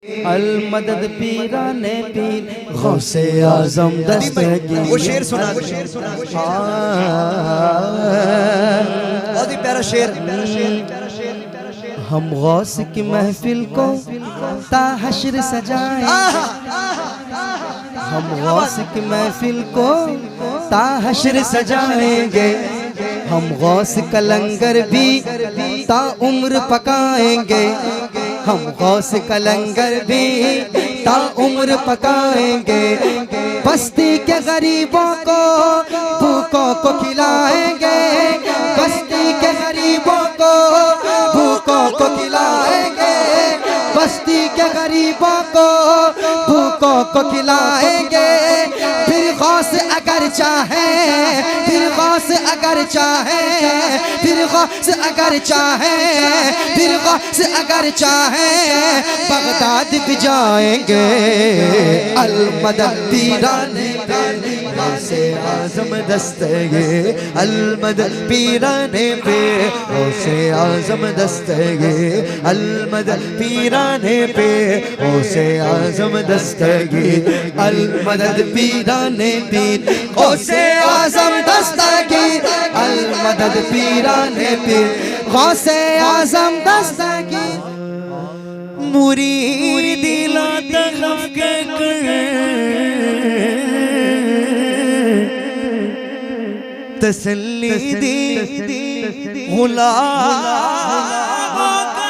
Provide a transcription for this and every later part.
अल मदद पीराने पीर गौसे आजम दस्तगीर। वो शेर सुना, बहुत ही प्यारा शेर। हम गौस की महफिल को ताहशर सजाएं, हम गौस की महफिल को ताहशर सजाएंगे। हम गौस का लंगर भी ता उम्र पकाएंगे, हम गौस का लंगर भी ता उम्र पकाएंगे। बस्ती के गरीबों को भूखों को खिलाएंगे, बस्ती के गरीबों को भूखों को खिलाएंगे, बस्ती के गरीबों को भूखों को खिलाएंगे। फिर गौस अगर चाहे, फिर गौस अगर चाहे, फिर गौस अगर चाहे, फिर गौस अगर चाहे बगदाद भी जाएंगे। अल मदद पीराने गौसे आजम दस्तगीर, अल मदद पीराने पे गौसे आजम दस्तगीर, अल मदद पीराने पे गौसे आजम दस्तगीर, अल मदद पीराने पीर गौसे आजम दस्तगीर, अल मदद पीराने पीर गौसे आजम दस्तगीर। मुरीद दिला तखफ के कर तसल्ली दी गुलामों का,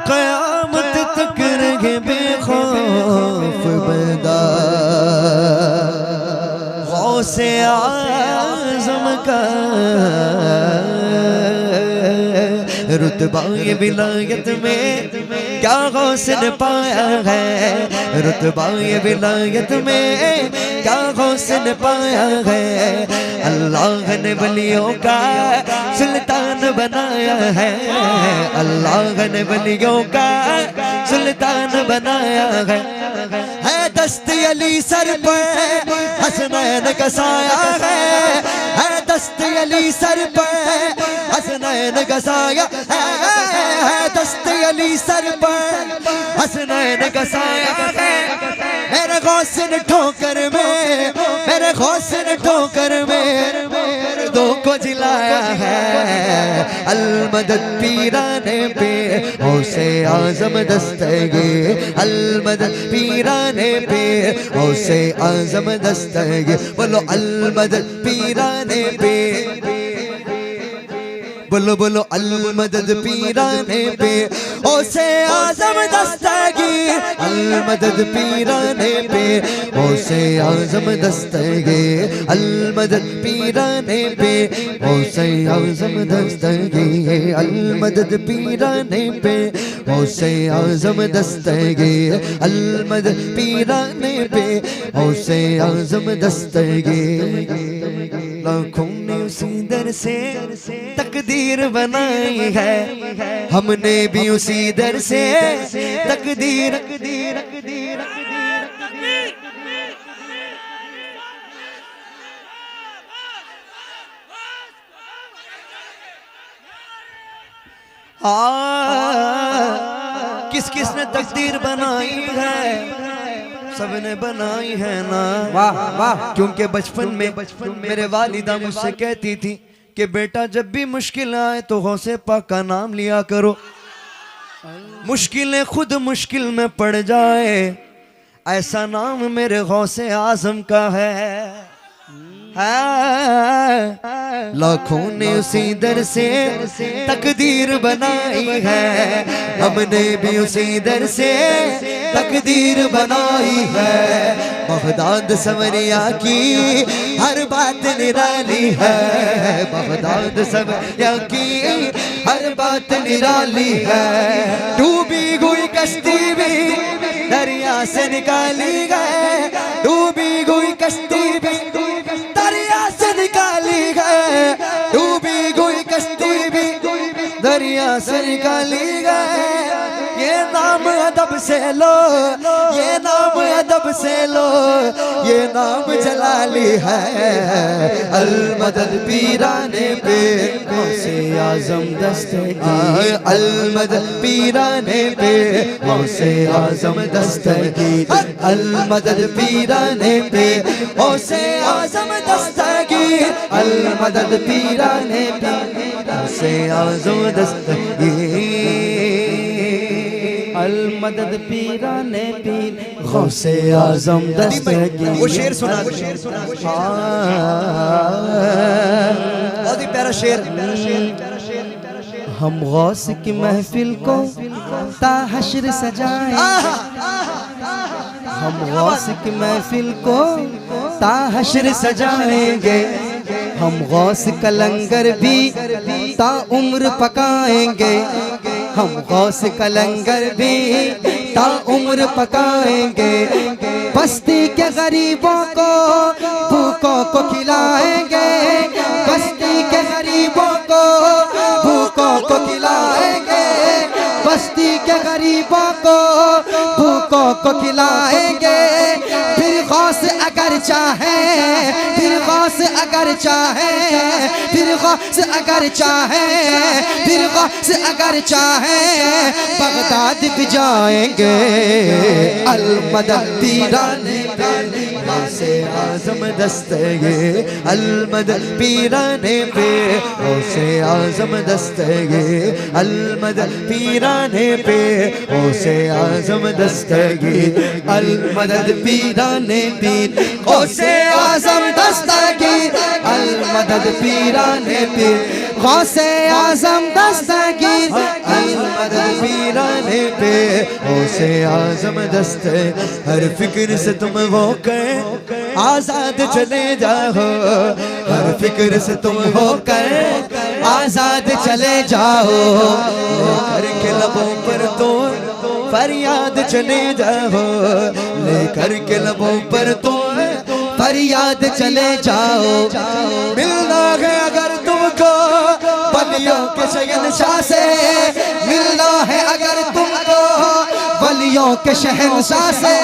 क़यामत तक रहे बेखौफ बंदा। गौसे आज़म का रुतबा ये विलायत में क्या गौस ने पाया है, रुतबा ये विलायत में क्या गौस ने पाया है। अल्लाह ने वलियों का सुल्तान बनाया है, अल्लाह ने वलियों का सुल्तान बनाया है। दस्त अली सर पर हसनैन का साया है, दस्त अली सर पर हसनैन का साया है, दस्त अली सर पर हसनैन का साया है। मेरे गौस ने ठोकर में, मेरे गौस ने ठोकर में दो को जिलाया है। अल मदद पीराने पे गौसे आजम दस्तगीर, अल मदद पीराने पे गौसे आजम दस्तगीर। बोलो अल मदद पीराने पे, बोलो बोलो अल मदद पीराने पे गौसे आजम दस्तगीर, अल मदद पीराने पे गौसे आजम दस्तगीर, अल मदद पीराने पे गौसे आजम दस्तगीर, अल मदद पीराने पे गौसे आजम दस्तगीर, अल मदद पीराने पे गौसे आजम दस्तगीर। लाखों ने उसी दर से तकदीर बनाई है, हमने भी उसी दर से तकदीर। किस किस ने तकदीर बनाई है, सबने बनाई है ना। वाह वाह। क्योंकि बचपन में मेरे वालिदा मुझसे कहती थी कि बेटा जब भी मुश्किल आए तो गौसे पाक का नाम लिया करो, मुश्किलें खुद मुश्किल में पड़ जाए ऐसा नाम मेरे गौसे आजम का है। लाखों ने उसी दर से तकदीर बनाई है, हमने भी उसी दर से तकदीर बनाई है। बगदाद सवरिया की हर बात निराली है, बगदाद सवरिया की हर बात निराली है। डूबी हुई कश्ती भी दरिया से निकाली गए, डूबी हुई कश्ती भी दरिया से निकाली गए, डूबी हुई कश्ती भी दरिया से निकाली गए। ये नाम अदब से लो, ये नाम अदब से लो, ये नाम जलाली है। अल मदद पीराने पे गौसे आजम दस्तगीर, अल मदद पीराने पे गौसे आजम दस्तगीर, अल मदद पीराने पे गौसे आजम दस्तगीर, अल मदद पीराने पे गौसे आजम दस्तगीर, अल मदद पीराने पीर गौसे आजम दस्तगीर। वो शेर सुना, वो शेर सुना, बहुत ही प्यारा शेर। हम गौस की महफिल को ताहशर सजाएं, हम गौस की महफिल को ताहशर सजाएंगे, हम गौस का लंगर भी ता उम्र पकाएंगे, हम गौस का लंगर भी ता उम्र पकाएंगे, बस्ती के गरीबों को भूखों को खिलाएंगे, बस्ती के गरीबों को भूखों को खिलाएंगे, बस्ती के गरीबों को भूखों को खिलाएंगे। फिर गौस अगर चाहे, फिर गौस अगर चाहे, फिर गौस अगर चाहे, फिर गौस अगर चाहे बगदाद भी जाएंगे। अल मदद पीराने पे गौसे आजम दस्तगीर, अल मदद पीराने पे गौसे आजम दस्तगीर, अल मदद पीराने पे गौसे आजम दस्तगीर, अल मदद पीराने पीर गौसे आजम दस्तगीर, अल मदद पीराने पीर गौसे आजम दस्तगीर, अल मदद पीराने पे गौसे आजम दस्तगीर। हर फिक्र से तुम होकर आजाद चले जाओ, हर फिक्र से तुम होकर आजाद चले जाओ, करके लबों पर तो फरियाद चले जाओ, लेकर के लबों पर तो फरियाद चले जाओ। मिलना है अगर तुमको वलियों के शहंशाह से, मिलना है अगर तुमको वलियों के शहंशाह से,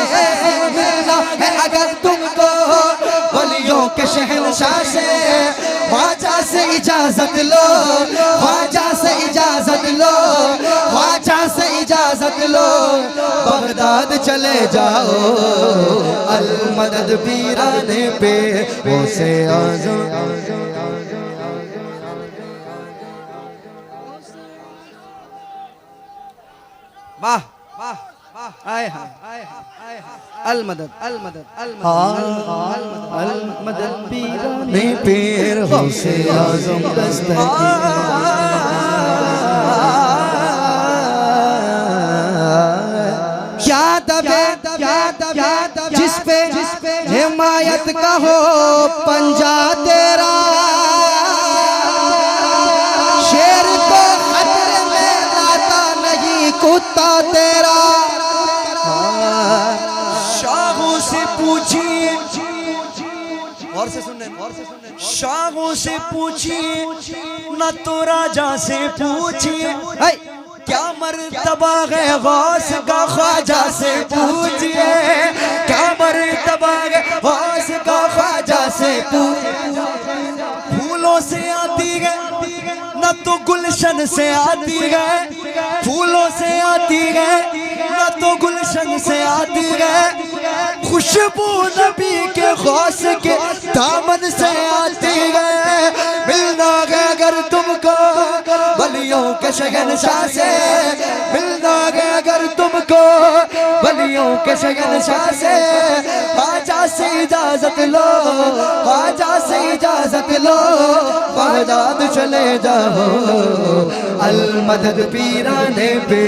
मिलना है अगर तुमको वलियों के शहंशाह से, ख्वाजा से इजाजत लो, ख्वाजा से इजाजत लो, ख्वाजा से इजाजत लो, बगदाद चले जाओ। अल मदद पीराने पे गौसे आजम। वाह वाह वाह, आए हाय अल मदद, अल मदद, अल मदद, अल मदद पीराने पे गौसे आजम दस्तगीर। क्या दबे जिस पे हिमायत का हो पंजा तेरा, शेर को खतरे में लाता नहीं कुत्ता तेरा। शाहों से पूछिए, और से सुनने, और से सुनने, शाहों से पूछिए न तो राजा से पूछिए, क्या मर्तबा है गौस का ख्वाजा से पूछिए, क्या मर्तबा है गौस का ख्वाजा से पूछिए। फूलों से आती है न तो गुलशन से आती है, फूलों से आती है न तो गुलशन से आती है, खुशबू नबी के गौस के दामन से आती है। मिलना है अगर तुमको वलियों के शहंशाह से, मिलना है अगर तुमको वलियों के शहंशाह से, ख्वाजा से इजाजत लो, ख्वाजा से इजाजत लो, बगदाद चले जाओ। अल मदद पीराने पे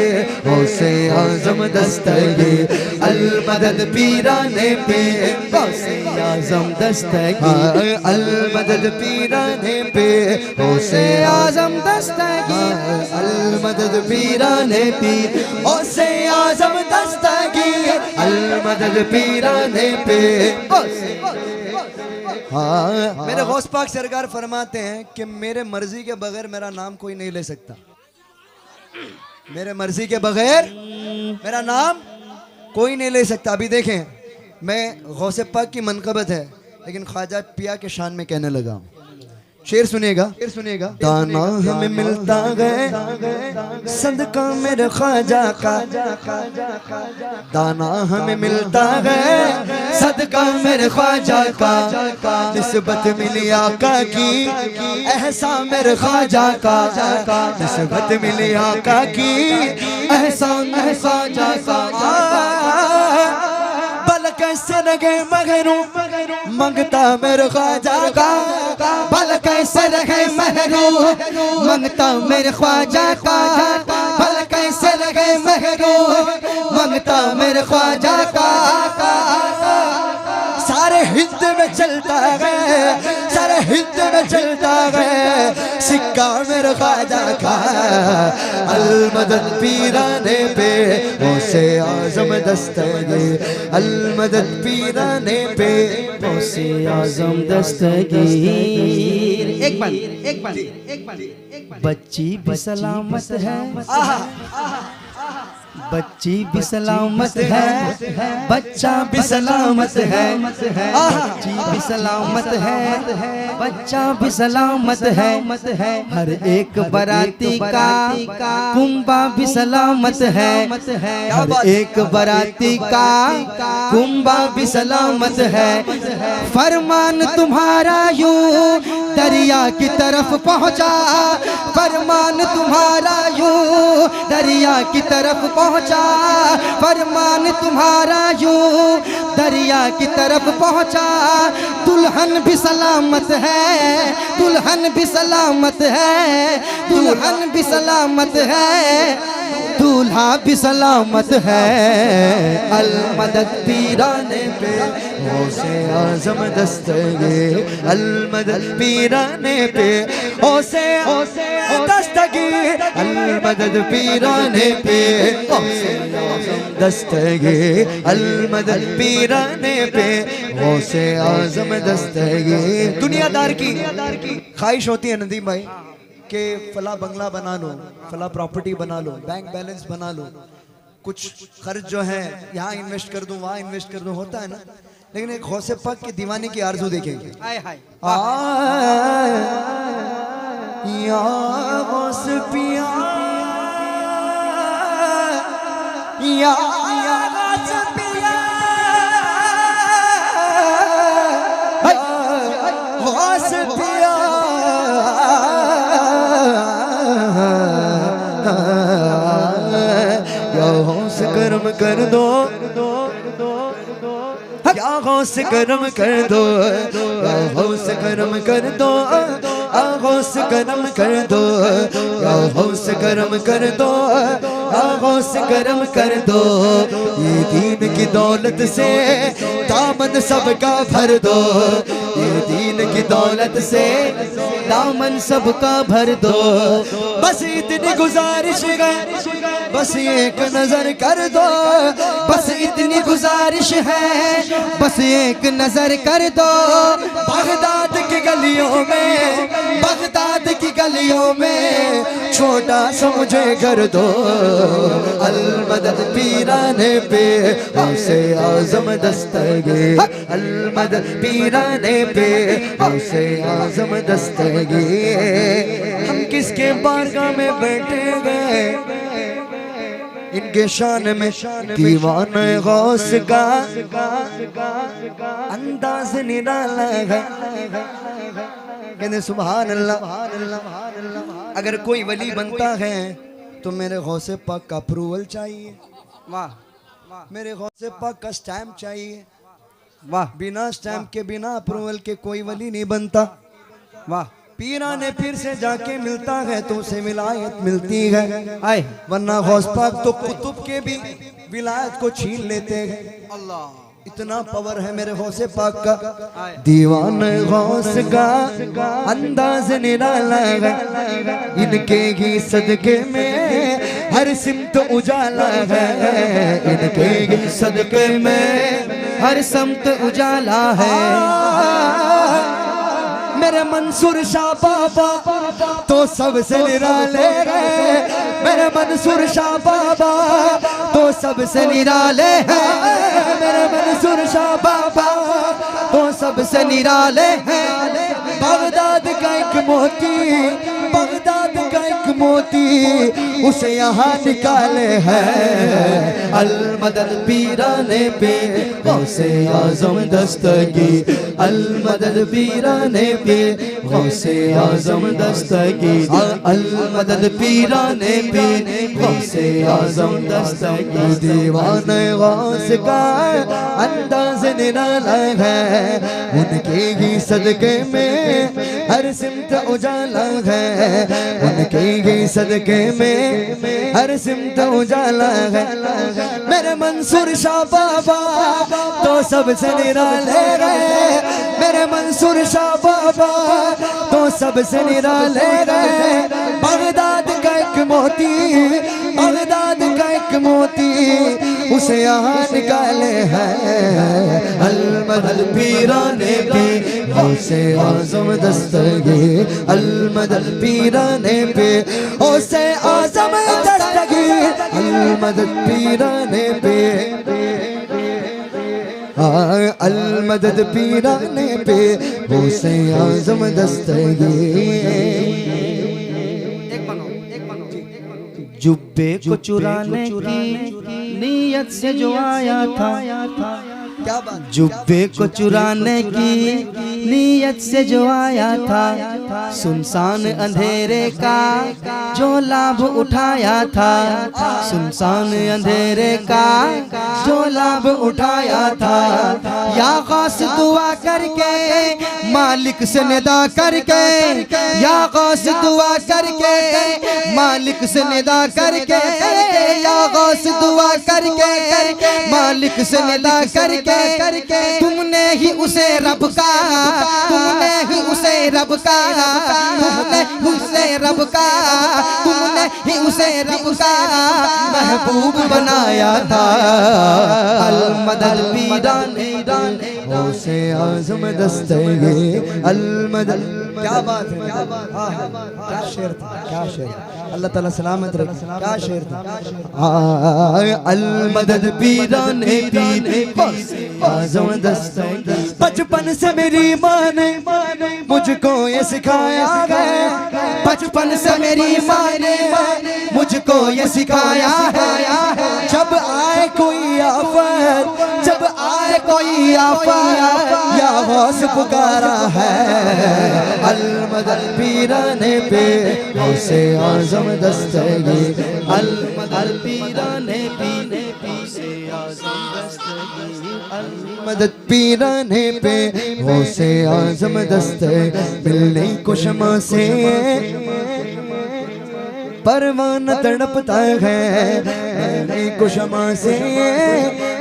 गौसे आजम दस्तगीर, अल मदद पीराने पे गौसे आजम दस्तगीर, अल मदद पीराने पे गौसे आजम दस्तगीर, अल मदद पीराने पे गौसे आजम दस्तगीर, अल मदद पीराने पे गौसे। हाँ, मेरे गौस पाक सरकार फरमाते हैं कि मेरे मर्जी के बगैर मेरा नाम कोई नहीं ले सकता, मेरे मर्जी के बगैर मेरा नाम कोई नहीं ले सकता। अभी देखें, मैं गौसे पाक की मनकबत है, लेकिन ख्वाजा पिया के शान में कहने लगा हूँ। शेर सुनिएगा, दाना हमें मिलता है सदका मेरे ख्वाजा का, दाना हमें मिलता है सदका मेरे ख्वाजा का, निस्बत मिली आका की एहसान मेरे ख्वाजा का, निस्बत मिली आका की एहसान मेरे ख्वाजा का। बल कैसे लगे मगरू मंगता मेरे ख्वाजा का, बल कैसे लगे मगरू मंगता मेरे ख्वाजा का, बल कैसे लगे मगरू मंगता मेरे ख्वाजा का। सारे हिंद में चलता है, सारे हिंद में चलता है सिक्का मेरे ख्वाजा का, अलमदद पीराने पे गौसे आज़म दस्तगीर, अलमदद पीराने पे गौसे आज़म दस्तगीर। एक बार बच्ची भी सलामत है, बच्ची भी सलामत है, बच्चा भी सलामत है, बच्ची भी सलामत है, बच्चा भी सलामत है, हर एक बराती का कुंबा भी सलामत है, हर एक बराती का कुंबा भी सलामत है। फरमान तुम्हारा यूं दरिया की तरफ पहुंचा, फरमान तुम्हारा यूं दरिया की तरफ पहुंचा, फरमान तुम्हारा यूं दरिया की तरफ पहुंचा। दुल्हन भी सलामत है, दुल्हन भी सलामत है, दुल्हन भी सलामत है, दूल्हा भी सलामत है। अलमदद पीराने पे गौसे आज़म दस्तगीर, अलमदद पीराने पे गौसे दस्तगीर, अलमदद पीराने पे गौसे आज़म दस्तगीर, अलमदद पीराने पे गौसे आज़म दस्तगीर। दुनियादार की ख्वाहिश होती है नदीम भाई कि फला बंगला बना लो, फला प्रॉपर्टी बना लो, बैंक बैलेंस बना लो, कुछ खर्च जो है यहाँ इन्वेस्ट कर दूं, वहाँ इन्वेस्ट कर दूं, होता है ना। लेकिन एक गौसे पाक की दीवानी की आरज़ू देखेंगे, या गौस पिया, या गौस पिया, गौस पिया, या गौस करम कर दो, या गौस करम कर दो, या गौस करम कर दो, या गौस करम कर दो, या गौस करम कर दो, या गौस करम कर दो। ये दीन की दौलत से दामन सबका भर दो, ये दीन की दौलत से दामन सबका भर दो। बस इतनी गुजारिश है, बस एक नजर कर दो, बस इतनी गुजारिश है, बस एक नजर कर दो। बगदाद की गलियों में, बगदाद की गलियों में छोटा सा मुझे कर दो। अलमदद पीराने पे गौसे आज़म दस्तगीर, अलमदद पीराने पे गौसे आज़म दस्तगीर। हम किसके बारगाह में बैठे गए, इनके शान में दीवाने गौस का अंदाज निराला है। कहते सुभान अल्लाह। अगर कोई वली बनता है तो मेरे गौसे पाक का अप्रूवल चाहिए, वाह, मेरे गौसे पाक का स्टैम्प चाहिए, वाह, बिना स्टैम्प के, बिना अप्रूवल के कोई वली नहीं बनता। वाह। पीराने फिर से जाके मिलता है तो उसे विलायत मिलती है, आए वरना गौस पाक तो कुतुब के भी विलायत को छीन लेते हैं। अल्लाह, इतना पावर है मेरे गौसे पाक का। दीवान गौस का अंदाज निराला है, इनके ही सदके में हर सिमत उजाला है, इनके ही सदके में हर समत उजाला है। मेरे मंसूर शाह बाबा तो सबसे निराले हैं, मेरे मंसूर शाह बाबा तो सबसे निराले हैं, मेरे मंसूर शाह बाबा तो सबसे निराले हैं। बगदाद का एक मोती, बगदाद का एक मोती उसे यहाँ निकाले हैं। अल मदद पीराने पे गौसे आज़म दस्तगीर, अल मदद पीराने पे गौसे आज़म दस्तगीर, अल मदद पीराने पे गौसे आज़म दस्तगीर। दीवाने गौस का अंदाज निराला है, उनके ही सदके में हर सिमत उजाला है, उनके ही सदके में हर सिमत उजाला है। मेरे मंसूर शाह बाबा तो सबसे निराले गए, मेरे मंसूर शाह बाबा तो सबसे निराले गए। बगदाद का एक मोती, बगदाद का एक मोती उसे यहाँ निकाले हैं। अल मदद पीराने पे गौसे आज़म दस्तगीर, अल मदद पीराने पे गौसे आज़म दस्तगीर, अल मदद पीराने पे, अल मदद पीराने पे गौसे आज़म दस्तगीर। जुब्बे को चुराने की नीयत से जो आया था, क्या बात, जुब्बे को चुराने की नीयत से जो आया था, सुनसान अंधेरे का जो लाभ उठाया था, सुनसान अंधेरे का जो लाभ उठाया था। या गौस दुआ करके मालिक से निदा करके, या गौस दुआ करके मालिक से निदा करके, या गौस दुआ करके मालिक से निदा करके, तुमने ही उसे रब का, तुमने ही उसे रब का, तुमने उसे रब का, तुमने ही उसे रब का महबूब बनाया था। अल मदद पीराने गौसे आज़म दस्तगीर, अल मदद। क्या बात है, क्या बात, क्या शेर था, क्या शेर, अल्लाह ताला सलामत रखे, क्या शेर था। अल मदद पीराने आज़म दस्तगीर। बचपन से मेरी माँ ने मुझको ये सिखाया है, बचपन से मेरी माँ ने मुझको ये सिखाया है। जब आए कोई आफत, जब आए कोई आफत, या गौस पुकारा है। अल मदद पीराने पे गौसे आज़म दस्तगीर, अल मदद पीराने पे गौसे आज़म दस्तगीर, अल मदद पीराने पे गौसे आज़म दस्तगीर। मिलने को शमा से परवाना तड़पता है, मिलने को शमा से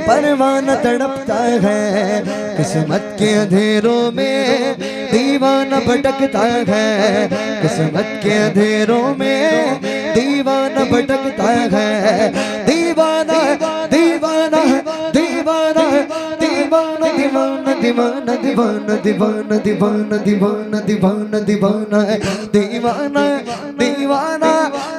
परवाना तड़पता है। किस्मत के अंधेरों में दीवाना भटकता है, किस्मत के अंधेरों में दीवाना भटकता है। दीवाना दीवाना दीवाना दीवाना दीवाना दीवाना दीवाना दीवाना दीवाना दीवाना दीवाना दीवाना है, दीवाना दीवाना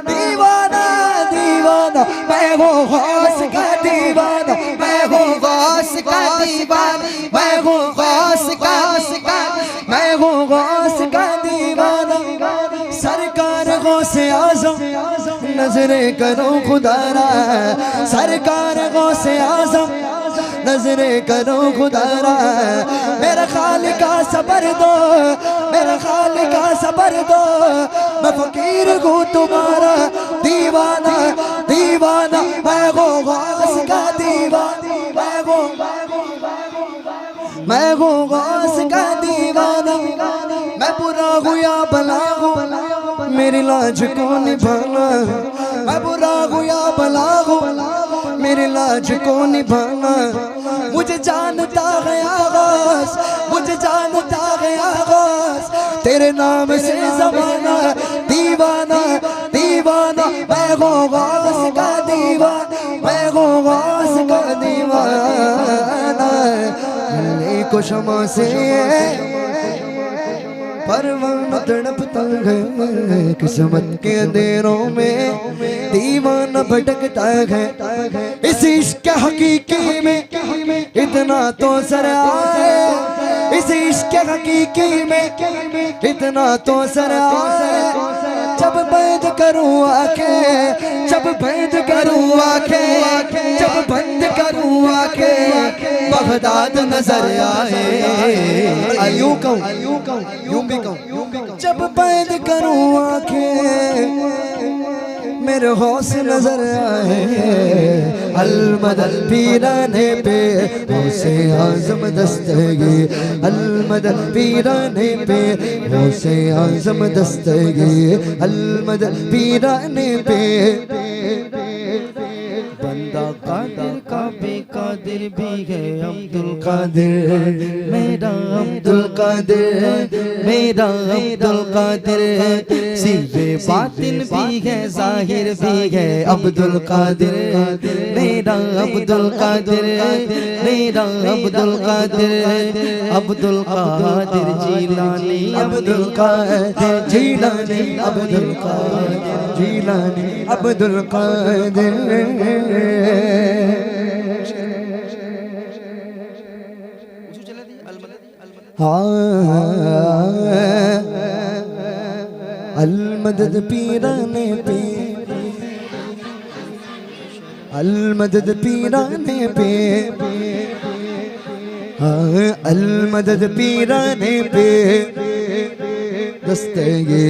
दीवाना दीवाना। मैं हूँ गौस का दीवाना, मैं हूँ गौस का दीवाना, मैं हूँ गौस का, मैं हूँ गौस का दीवाना। सरकार गौसे आज़म नजरे करो खुदारा, सरकार गौसे आज़म नजरे करो खुदारा। मेरा खालिका सबर दो, मेरा खालिका सबर दो, मैं फकीर हूँ तुम्हारा दीवाना दीवाना। मैं हूँ गौस का दीवाना, मैं हूँ गौस का दीवाना। मैं बुरा हूँ या भला हूँ मेरी लाज को निभाना, मैं बुरा हूँ या भला हूँ मेरी लाज को निभाना। मुझे जानता गया गौस, मुझे जानता गया गौस, तेरे नाम से ज़माना दीवाना दीवाना। मैं हूँ गौस का दीवाना, मैं हूँ गौस का दीवाना। मिलने को शमा से परवाना तड़पता है किस्मत के अंधेरों में दीवाना भटकता है इस इश्क हकीकी में इतना तो सर आए इस इश्क हकीकी में इतना तो सर आए जब बंद करूं आंखें जब बंद करूं आंखें जब बंद करूं आंखें बगदाद नजर आए यूं कहूं यूं भी कहूं जब बंद करूं आंखें मेरे होश नजर आए अलमदद पीराने पे होशे आज़म दस्तगी अलमदद पीराने पे होशे आज़म दस्तगी अलमदद पीराने पे बंदा कादिर का बेकादिर भी है अब्दुल कादिर मेरा अब्दुल कादिर मेरा अब्दुल कादिर सीधे बातिन भी है जाहिर भी है अब्दुल कादिर मेरा अब्दुल कादिर मेरा अब्दुल कादिर अब्दुल कादिर जीलानी अब्दुल कादिर जीलानी अब्दुल कादिर जीलानी अब्दुल कादिर अलमदद पीराने पे अलमदद पीराने पे अलमदद पीराने पे दस्तगे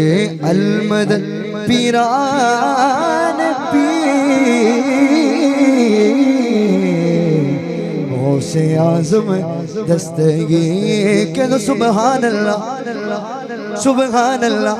अलमदद पीराने पे होशे आज़म दस्तगी के सुबहान अल्लाह सुबहान अल्लाह